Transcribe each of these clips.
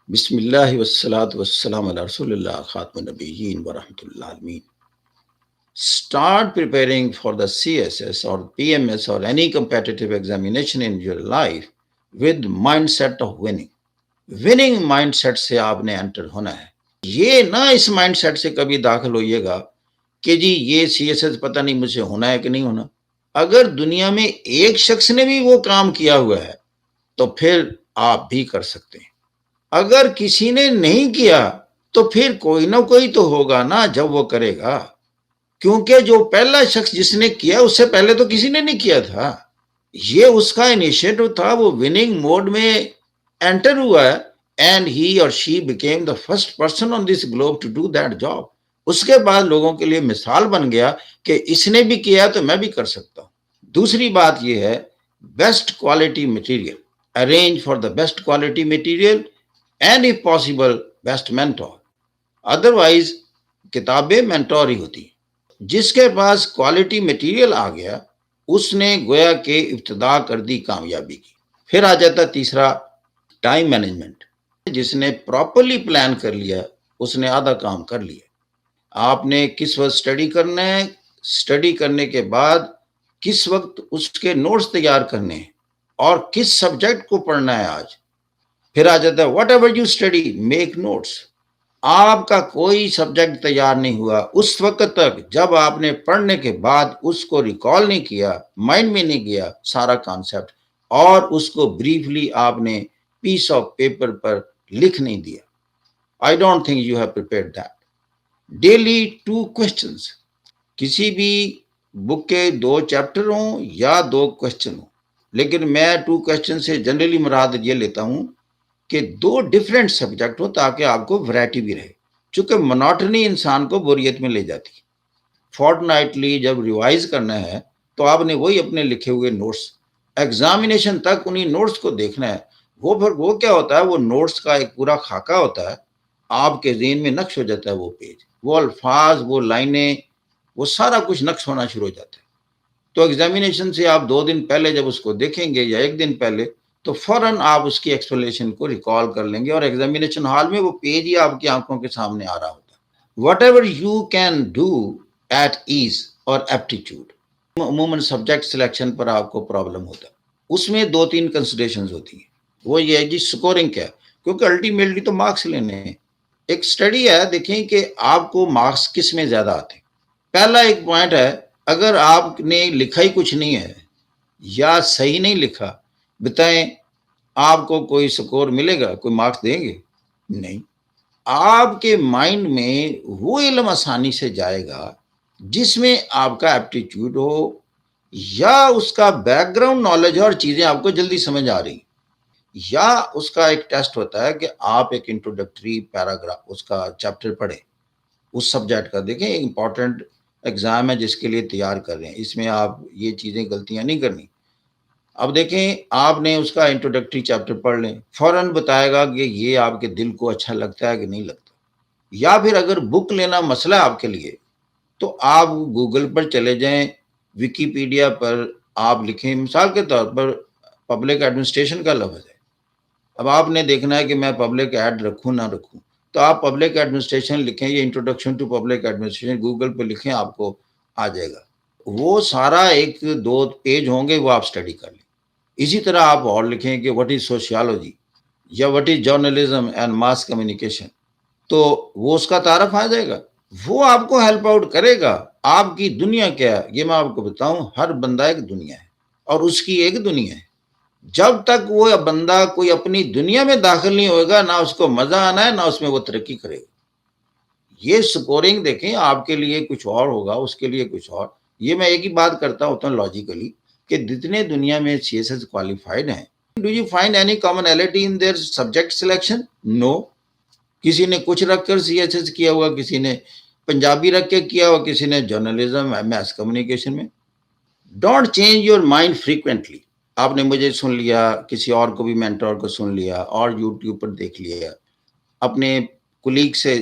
بسم اللہ والصلاة والسلام علی رسول اللہ خاتم النبیین ورحمۃ اللہ عالمین. Start preparing for the CSS or PMS or any competitive examination in your life with mindset of winning. Winning mindset سے آپ نے انٹر ہونا ہے. یہ نہ اس مائنڈ سیٹ سے کبھی داخل ہوئیے گا کہ جی یہ CSS پتہ نہیں مجھ سے ہونا ہے کہ نہیں ہونا. اگر دنیا میں ایک شخص نے بھی وہ کام کیا ہوا ہے تو پھر آپ بھی کر سکتے ہیں. اگر کسی نے نہیں کیا تو پھر کوئی نہ کوئی تو ہوگا نا جب وہ کرے گا، کیونکہ جو پہلا شخص جس نے کیا اس سے پہلے تو کسی نے نہیں کیا تھا. یہ اس کا انیشیٹو تھا، وہ وننگ موڈ میں انٹر ہوا ہے اینڈ ہی اور she became the first person on this globe to do that job. اس کے بعد لوگوں کے لیے مثال بن گیا کہ اس نے بھی کیا تو میں بھی کر سکتا ہوں. دوسری بات یہ ہے best quality material. Arrange for the best quality material and if possible best mentor. Otherwise کتابیں مینٹور ہی ہوتی ہیں. جس کے پاس کوالٹی مٹیریل آ گیا اس نے گویا کہ ابتدا کر دی کامیابی کی. پھر آ جاتا تیسرا ٹائم مینجمنٹ. جس نے پراپرلی پلان کر لیا اس نے آدھا کام کر لیا. آپ نے کس وقت اسٹڈی کرنا ہے، اسٹڈی کرنے کے بعد کس وقت اس کے نوٹس تیار کرنے ہیں اور کس سبجیکٹ کو پڑھنا ہے آج. پھر آ جاتا ہے whatever you study make notes. آپ کا کوئی سبجیکٹ تیار نہیں ہوا اس وقت تک جب آپ نے پڑھنے کے بعد اس کو ریکال نہیں کیا، مائنڈ میں نہیں گیا سارا کانسیپٹ، اور اس کو بریفلی آپ نے پیس آف پیپر پر لکھ نہیں دیا. I don't think you have prepared that. Daily 2 questions. کسی بھی بک کے 2 چیپٹر ہوں یا 2 کوشچن ہوں، لیکن میں 2 questions سے جنرلی مراد یہ لیتا ہوں کہ 2 ڈیفرنٹ سبجیکٹ ہو تاکہ آپ کو ویرائٹی بھی رہے، چونکہ مناٹنی انسان کو بوریت میں لے جاتی ہے. فورٹ نائٹلی جب ریوائز کرنا ہے تو آپ نے وہی اپنے لکھے ہوئے نوٹس ایگزامینیشن تک انہی نوٹس کو دیکھنا ہے. وہ کیا ہوتا ہے، وہ نوٹس کا ایک پورا خاکہ ہوتا ہے، آپ کے ذہن میں نقش ہو جاتا ہے وہ پیج، وہ الفاظ، وہ لائنیں، وہ سارا کچھ نقش ہونا شروع ہو جاتا ہے. تو ایگزامینیشن سے آپ 2 دن پہلے جب اس کو دیکھیں گے یا 1 دن پہلے تو فوراً آپ اس کی ایکسپلینیشن کو ریکال کر لیں گے اور ایگزامینیشن ہال میں وہ پیج ہی آپ کی آنکھوں کے سامنے آ رہا ہوتا ہے. Whatever you can do it as اور ایپٹیچیوڈ. عموماً سبجیکٹ سلیکشن پر آپ کو پرابلم ہوتا ہے. اس میں 2-3 کنسیڈریشنز ہوتی ہیں. وہ یہ ہے جی سکورنگ کیا ہے، کیونکہ الٹیمیٹلی تو مارکس لینے ہیں. ایک سٹڈی ہے، دیکھیں کہ آپ کو مارکس کس میں زیادہ آتے ہیں. پہلا ایک پوائنٹ ہے، اگر آپ نے لکھا ہی کچھ نہیں ہے یا صحیح نہیں لکھا، بتائیں آپ کو کوئی سکور ملے گا، کوئی مارکس دیں گے؟ نہیں. آپ کے مائنڈ میں وہ علم آسانی سے جائے گا جس میں آپ کا ایپٹیچیوڈ ہو یا اس کا بیک گراؤنڈ نالج اور چیزیں آپ کو جلدی سمجھ آ رہی، یا اس کا ایک ٹیسٹ ہوتا ہے کہ آپ ایک انٹروڈکٹری پیراگراف اس کا چیپٹر پڑھیں اس سبجیکٹ کا. دیکھیں امپورٹنٹ ایگزام ہے جس کے لیے تیار کر رہے ہیں، اس میں آپ یہ چیزیں غلطیاں نہیں کرنی. اب دیکھیں آپ نے اس کا انٹروڈکٹری چیپٹر پڑھ لیں، فوراً بتائے گا کہ یہ آپ کے دل کو اچھا لگتا ہے کہ نہیں لگتا. یا پھر اگر بک لینا مسئلہ ہے آپ کے لیے تو آپ گوگل پر چلے جائیں، ویکیپیڈیا پر آپ لکھیں، مثال کے طور پر پبلک ایڈمنسٹریشن کا لفظ ہے. اب آپ نے دیکھنا ہے کہ میں پبلک ایڈ رکھوں نہ رکھوں، تو آپ پبلک ایڈمنسٹریشن لکھیں، یہ introduction to public administration Google پہ لکھیں، آپ کو آ جائے گا. وہ سارا 1-2 پیج ہوں گے، وہ آپ اسٹڈی کر لیں. اسی طرح آپ اور لکھیں کہ واٹ از سوشیالوجی یا what is journalism and mass communication, تو وہ اس کا تعارف آ جائے گا. وہ آپ کو ہیلپ آؤٹ کرے گا. آپ کی دنیا کیا ہے یہ میں آپ کو بتاؤں، ہر بندہ ایک دنیا ہے اور اس کی ایک دنیا ہے. جب تک وہ بندہ کوئی اپنی دنیا میں داخل نہیں ہوگا، نہ اس کو مزہ آنا ہے نہ اس میں وہ ترقی کرے گا. یہ سکورنگ دیکھیں آپ کے لیے کچھ اور ہوگا، اس کے لیے کچھ اور. یہ میں ایک ہی بات کرتا ہوتا ہوں لاجیکلی کہ جتنے دنیا میں سی ایس ایس کوالیفائڈ ہیں، do you find any commonality in their subject selection? No. کسی نے کچھ رکھ کر سی ایس ایس کیا ہوا، کسی نے پنجابی رکھ کے کیا ہوا، کسی نے جرنلزم میس کمیونیکیشن میں. Don't change your mind frequently. آپ نے مجھے سن لیا، کسی اور کو بھی مینٹور کو سن لیا اور یوٹیوب پر دیکھ لیا، اپنے کولیگ سے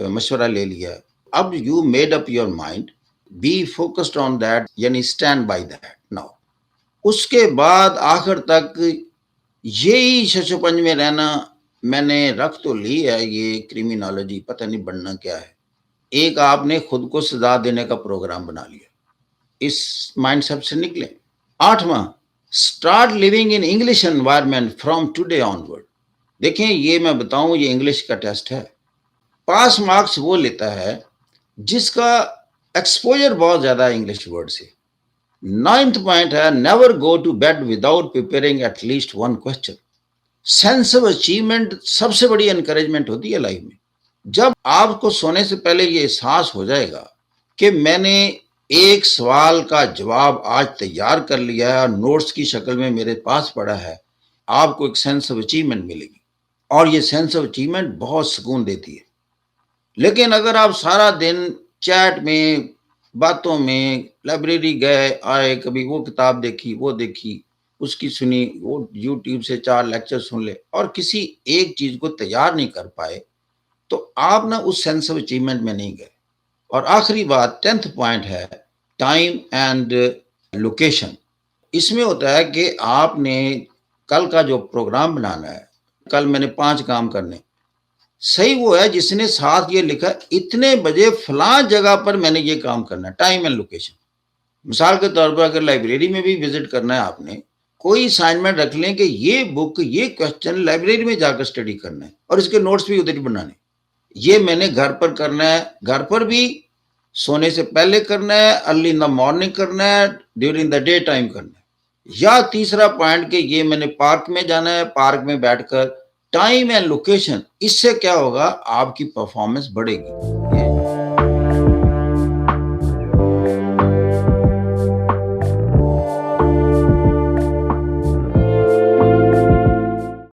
مشورہ لے لیا. اب you made up your mind, be focused on that, یعنی اسٹینڈ بائی دیٹ ناؤ. اس کے بعد آخر تک یہی شش و پنج میں رہنا میں نے رکھ تو لی ہے یہ کرiminology، پتہ نہیں بننا کیا ہے۔ ایک آپ نے خود کو سزا دینے کا پروگرام بنا لیا، اس مائنڈ سیٹ سے نکلیں۔ 8واں، start living in English environment from today onward. دیکھیں یہ میں بتاؤں، یہ انگلش کا ٹیسٹ ہے، پاس مارکس وہ لیتا ہے جس کا ایکسپوجر بہت زیادہ ہے انگلش ورڈ سے۔ 9th پوائنٹ ہے، never go to bed without preparing at least one question. Sense of achievement سب سے بڑی انکریجمنٹ ہوتی ہے لائف میں۔ جب آپ کو سونے سے پہلے یہ احساس ہو جائے گا کہ میں نے ایک سوال کا جواب آج تیار کر لیا ہے اور نوٹس کی شکل میں میرے پاس پڑا ہے، آپ کو ایک سینس آف اچیومنٹ ملے گی، اور یہ سینس آف اچیومنٹ بہت سکون دیتی ہے۔ لیکن اگر آپ سارا دن چیٹ میں، باتوں میں، لائبریری گئے آئے، کبھی وہ کتاب دیکھی، وہ دیکھی، اس کی سنی، وہ یوٹیوب سے 4 لیکچر سن لے، اور کسی ایک چیز کو تیار نہیں کر پائے، تو آپ نہ اس سینس آف اچیومنٹ میں نہیں گئے۔ اور آخری بات 10th پوائنٹ ہے، ٹائم اینڈ لوکیشن۔ اس میں ہوتا ہے کہ آپ نے کل کا جو پروگرام بنانا ہے، کل میں نے 5 کام کرنے، صحیح وہ ہے جس نے ساتھ یہ لکھا اتنے بجے فلاں جگہ پر میں نے یہ کام کرنا ہے، ٹائم اینڈ لوکیشن۔ مثال کے طور پر اگر لائبریری میں بھی وزٹ کرنا ہے آپ نے، کوئی اسائنمنٹ رکھ لیں کہ یہ بک، یہ کوسچن لائبریری میں جا کر اسٹڈی کرنا ہے، اور اس کے نوٹس بھی ادھر بنانے۔ یہ میں نے گھر پر کرنا ہے، گھر پر بھی سونے سے پہلے کرنا ہے، ارلی ان دا مارننگ کرنا ہے، ڈیورنگ دا ڈے ٹائم کرنا ہے۔ یا تیسرا پوائنٹ کہ یہ میں نے پارک میں جانا ہے، پارک میں بیٹھ کر ٹائم اینڈ لوکیشن، اس سے کیا ہوگا، آپ کی پرفارمنس بڑھے گی۔